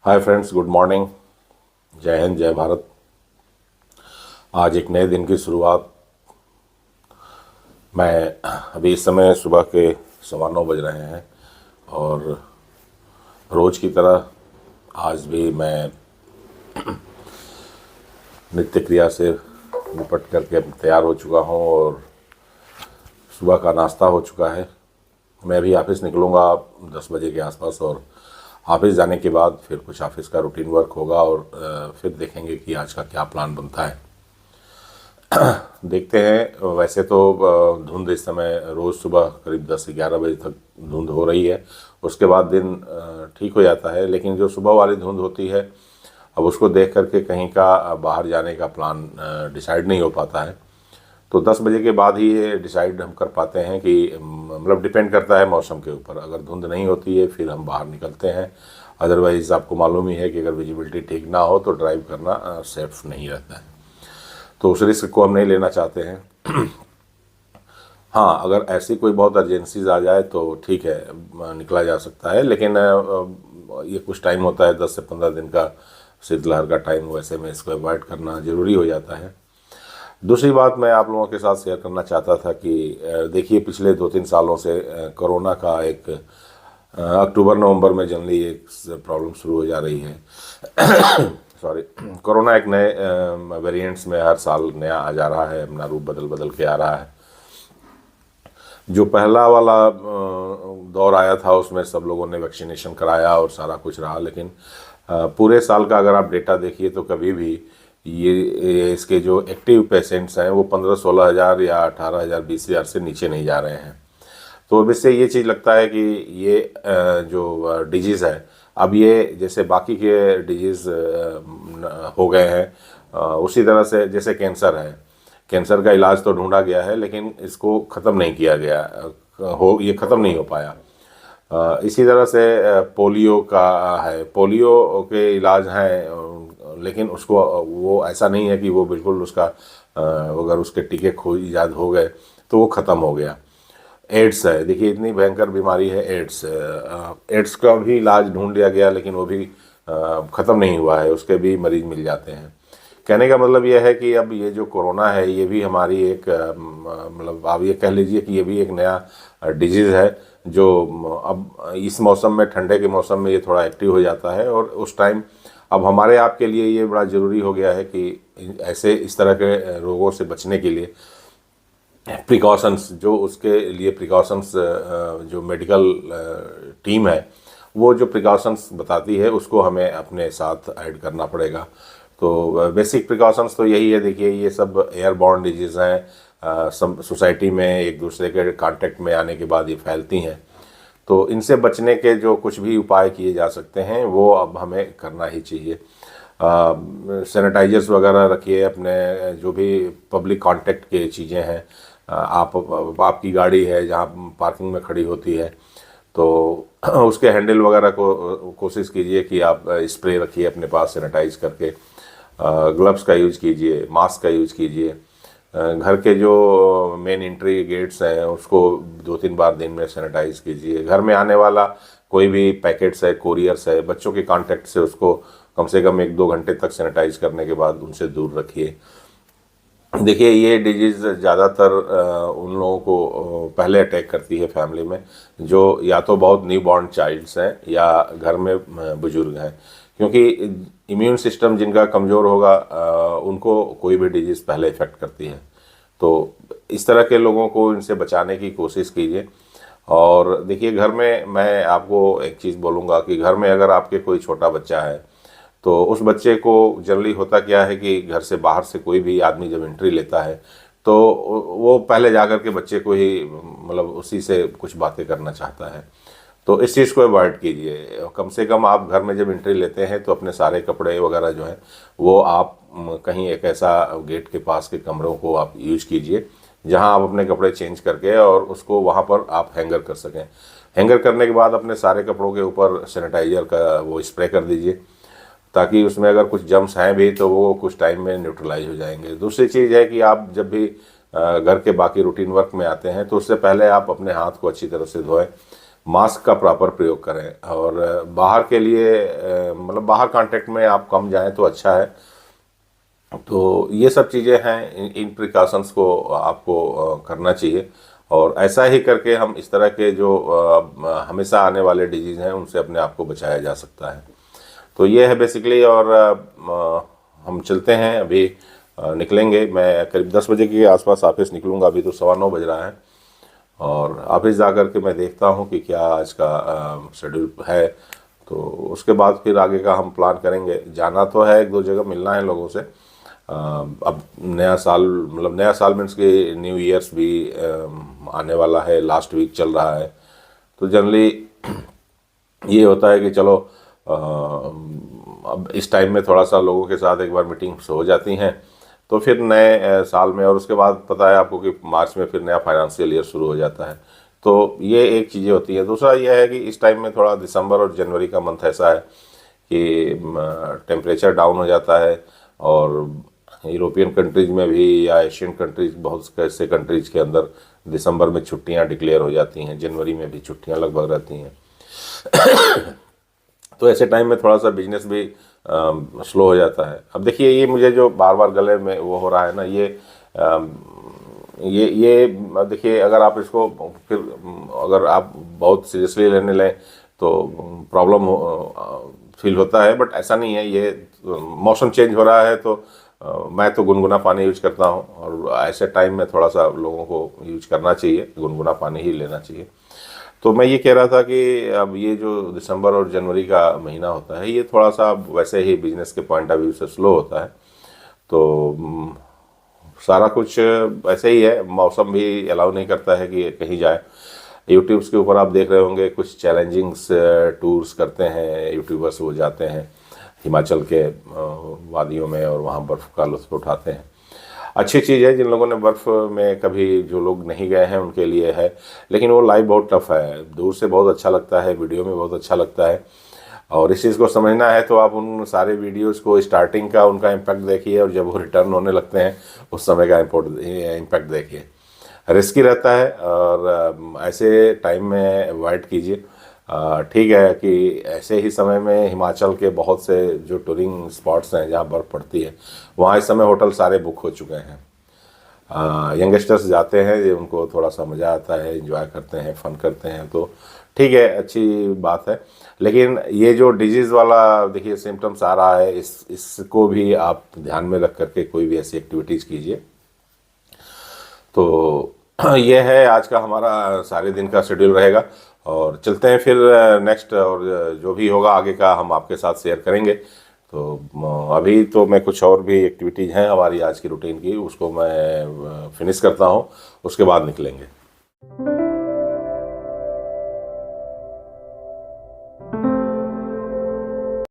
Hi friends, good morning. जय हिंद, जय भारत। आज एक नए दिन की शुरुआत। मैं अभी इस समय सुबह के 9:15 बज रहे हैं और रोज़ की तरह आज भी मैं नित्य क्रिया से निपट करके तैयार हो चुका हूँ और सुबह का नाश्ता हो चुका है। मैं अभी ऑफिस निकलूँगा 10 बजे के आसपास और ऑफिस जाने के बाद फिर कुछ ऑफिस का रूटीन वर्क होगा और फिर देखेंगे कि आज का क्या प्लान बनता है। देखते हैं। वैसे तो धुंध इस समय रोज़ सुबह करीब 10 से 11 बजे तक धुंध हो रही है। उसके बाद दिन ठीक हो जाता है, लेकिन जो सुबह वाली धुंध होती है अब उसको देख करके कहीं का बाहर जाने का प्लान डिसाइड नहीं हो पाता है। तो 10 बजे के बाद ही ये डिसाइड हम कर पाते हैं कि मतलब डिपेंड करता है मौसम के ऊपर। अगर धुंध नहीं होती है फिर हम बाहर निकलते हैं, अदरवाइज़ आपको मालूम ही है कि अगर विजिबिलिटी ठीक ना हो तो ड्राइव करना सेफ नहीं रहता है। तो उस रिस्क को हम नहीं लेना चाहते हैं। हाँ, अगर ऐसी कोई बहुत अर्जेंसीज आ जाए तो ठीक है, निकला जा सकता है, लेकिन ये कुछ टाइम होता है 10 से 15 दिन का शीतलहर का टाइम, वैसे में इसको अवॉइड करना ज़रूरी हो जाता है। दूसरी बात मैं आप लोगों के साथ शेयर करना चाहता था कि देखिए पिछले 2-3 सालों से कोरोना का एक अक्टूबर नवंबर में जनरली एक प्रॉब्लम शुरू हो जा रही है। सॉरी। कोरोना एक नए वेरिएंट्स में हर साल नया आ जा रहा है, अपना रूप बदल बदल के आ रहा है। जो पहला वाला दौर आया था उसमें सब लोगों ने वैक्सीनेशन कराया और सारा कुछ रहा, लेकिन पूरे साल का अगर आप डेटा देखिए तो कभी भी ये इसके जो एक्टिव पेशेंट्स हैं वो 15-16 हज़ार या 18 हज़ार 20 हज़ार से नीचे नहीं जा रहे हैं। तो अब इससे ये चीज़ लगता है कि ये जो डिजीज़ है अब ये जैसे बाकी के डिजीज़ हो गए हैं, उसी तरह से जैसे कैंसर है। कैंसर का इलाज तो ढूंढा गया है लेकिन इसको ख़त्म नहीं किया गया, ये ख़त्म नहीं हो पाया। इसी तरह से पोलियो का है, पोलियो के इलाज हैं, लेकिन उसको वो ऐसा नहीं है कि वो बिल्कुल उसका अगर उसके टीके खोज ईजाद हो गए तो वो ख़त्म हो गया। एड्स है, देखिए इतनी भयंकर बीमारी है एड्स। एड्स का भी इलाज ढूंढ लिया गया लेकिन वो भी ख़त्म नहीं हुआ है, उसके भी मरीज मिल जाते हैं। कहने का मतलब यह है कि अब ये जो कोरोना है ये भी हमारी एक मतलब आप ये कह लीजिए कि ये भी एक नया डिजीज़ है जो अब इस मौसम में, ठंडे के मौसम में ये थोड़ा एक्टिव हो जाता है और उस टाइम अब हमारे आपके लिए ये बड़ा ज़रूरी हो गया है कि ऐसे इस तरह के रोगों से बचने के लिए प्रिकॉशंस, जो उसके लिए प्रिकॉशंस जो मेडिकल टीम है वो जो प्रिकॉशंस बताती है उसको हमें अपने साथ ऐड करना पड़ेगा। तो बेसिक प्रिकॉशंस तो यही है। देखिए ये सब एयरबॉर्न डिजीज़ हैं, सोसाइटी में एक दूसरे के कांटेक्ट में आने के बाद ये फैलती हैं। तो इनसे बचने के जो कुछ भी उपाय किए जा सकते हैं वो अब हमें करना ही चाहिए। सैनिटाइजर्स वगैरह रखिए अपने, जो भी पब्लिक कांटेक्ट के चीज़ें हैं। आपकी गाड़ी है जहाँ पार्किंग में खड़ी होती है तो उसके हैंडल वगैरह को कोशिश कीजिए कि आप स्प्रे रखिए अपने पास सैनिटाइज करके। ग्लव्स का यूज कीजिए, मास्क का यूज कीजिए। घर के जो मेन एंट्री गेट्स हैं उसको 2-3 बार दिन में सैनिटाइज कीजिए। घर में आने वाला कोई भी पैकेट्स है, कोरियर्स है, बच्चों के कांटेक्ट से उसको कम से कम 1-2 घंटे तक सैनिटाइज करने के बाद उनसे दूर रखिए। देखिए ये डिजीज़ ज़्यादातर उन लोगों को पहले अटैक करती है फैमिली में, जो या तो बहुत न्यू बॉर्न चाइल्ड्स हैं या घर में बुजुर्ग हैं, क्योंकि इम्यून सिस्टम जिनका कमज़ोर होगा उनको कोई भी डिजीज़ पहले इफ़ेक्ट करती है। तो इस तरह के लोगों को इनसे बचाने की कोशिश कीजिए। और देखिए घर में मैं आपको एक चीज़ बोलूँगा कि घर में अगर आपके कोई छोटा बच्चा है तो उस बच्चे को जनरली होता क्या है कि घर से बाहर से कोई भी आदमी जब एंट्री लेता है तो वो पहले जाकर के बच्चे को ही मतलब उसी से कुछ बातें करना चाहता है। तो इस चीज़ को अवॉइड कीजिए। कम से कम आप घर में जब एंट्री लेते हैं तो अपने सारे कपड़े वगैरह जो हैं वो आप कहीं एक ऐसा गेट के पास के कमरों को आप यूज कीजिए जहां आप अपने कपड़े चेंज करके और उसको वहां पर आप हैंगर कर सकें। हैंगर करने के बाद अपने सारे कपड़ों के ऊपर सैनिटाइजर का वो स्प्रे कर दीजिए, ताकि उसमें अगर कुछ जम्स हैं भी तो वो कुछ टाइम में न्यूट्रलाइज हो जाएंगे। दूसरी चीज़ है कि आप जब भी घर के बाकी रूटीन वर्क में आते हैं तो उससे पहले आप अपने हाथ को अच्छी तरह से धोएं। मास्क का प्रॉपर प्रयोग करें, और बाहर के लिए मतलब बाहर कांटेक्ट में आप कम जाएं तो अच्छा है। तो ये सब चीज़ें हैं, इन प्रिकॉशंस को आपको करना चाहिए, और ऐसा ही करके हम इस तरह के जो हमेशा आने वाले डिजीज़ हैं उनसे अपने आप को बचाया जा सकता है। तो ये है बेसिकली। और हम चलते हैं अभी, निकलेंगे। मैं करीब 10 बजे के आसपास ऑफिस निकलूँगा, अभी तो 9:15 बज रहा है। और ऑफिस जा कर के मैं देखता हूँ कि क्या आज का शेड्यूल है, तो उसके बाद फिर आगे का हम प्लान करेंगे। जाना तो है, 1-2 जगह मिलना है लोगों से। अब नया साल, मतलब नया साल मीन्स कि न्यू ईयर्स भी आने वाला है, लास्ट वीक चल रहा है। तो जनरली ये होता है कि चलो अब इस टाइम में थोड़ा सा लोगों के साथ एक बार मीटिंग्स हो जाती हैं, तो फिर नए साल में, और उसके बाद पता है आपको कि मार्च में फिर नया फाइनेंशियल ईयर शुरू हो जाता है। तो ये एक चीज़ें होती है। दूसरा ये है कि इस टाइम में थोड़ा दिसंबर और जनवरी का मंथ ऐसा है कि टेम्परेचर डाउन हो जाता है, और यूरोपियन कंट्रीज में भी या एशियन कंट्रीज, बहुत से ऐसे कंट्रीज के अंदर दिसंबर में छुट्टियां डिक्लेयर हो जाती हैं, जनवरी में भी छुट्टियां लगभग रहती हैं। तो ऐसे टाइम में थोड़ा सा बिजनेस भी स्लो हो जाता है। अब देखिए, ये मुझे जो बार बार गले में वो हो रहा है ना, ये देखिए, अगर आप इसको फिर अगर आप बहुत सीरियसली लेने लें तो प्रॉब्लम फील होता है, बट ऐसा नहीं है। ये मौसम चेंज हो रहा है, तो मैं तो गुनगुना पानी यूज करता हूँ, और ऐसे टाइम में थोड़ा सा लोगों को यूज करना चाहिए, गुनगुना पानी ही लेना चाहिए। तो मैं ये कह रहा था कि अब ये जो दिसंबर और जनवरी का महीना होता है, ये थोड़ा सा वैसे ही बिजनेस के पॉइंट ऑफ व्यू से स्लो होता है। तो सारा कुछ ऐसे ही है, मौसम भी अलाउ नहीं करता है कि कहीं जाए। यूट्यूब्स के ऊपर आप देख रहे होंगे, कुछ चैलेंजिंग्स टूर्स करते हैं यूट्यूबर्स, वो जाते हैं हिमाचल के वादियों में और वहाँ बर्फ़ का लुत्फ़ उठाते हैं। अच्छी चीज़ है, जिन लोगों ने बर्फ़ में कभी, जो लोग नहीं गए हैं उनके लिए है, लेकिन वो लाइव बहुत टफ है। दूर से बहुत अच्छा लगता है, वीडियो में बहुत अच्छा लगता है, और इस चीज़ को समझना है तो आप उन सारे वीडियोस को स्टार्टिंग का उनका इम्पैक्ट देखिए, और जब वो रिटर्न होने लगते हैं उस समय का इम्पैक्ट देखिए। रिस्की रहता है, और ऐसे टाइम में अवॉइड कीजिए। ठीक है कि ऐसे ही समय में हिमाचल के बहुत से जो टूरिंग स्पॉट्स हैं जहाँ बर्फ़ पड़ती है, वहाँ इस समय होटल सारे बुक हो चुके हैं। यंगस्टर्स जाते हैं, ये उनको थोड़ा सा मज़ा आता है, एंजॉय करते हैं, फन करते हैं, तो ठीक है, अच्छी बात है। लेकिन ये जो डिजीज़ वाला देखिए सिम्टम्स आ रहा है, इसको भी आप ध्यान में रख करके कोई भी ऐसी एक्टिविटीज़ कीजिए। तो ये है आज का हमारा सारे दिन का शेड्यूल रहेगा, और चलते हैं फिर नेक्स्ट, और जो भी होगा आगे का हम आपके साथ शेयर करेंगे। तो अभी तो मैं कुछ और भी एक्टिविटीज़ हैं हमारी आज की रूटीन की, उसको मैं फिनिश करता हूँ, उसके बाद निकलेंगे।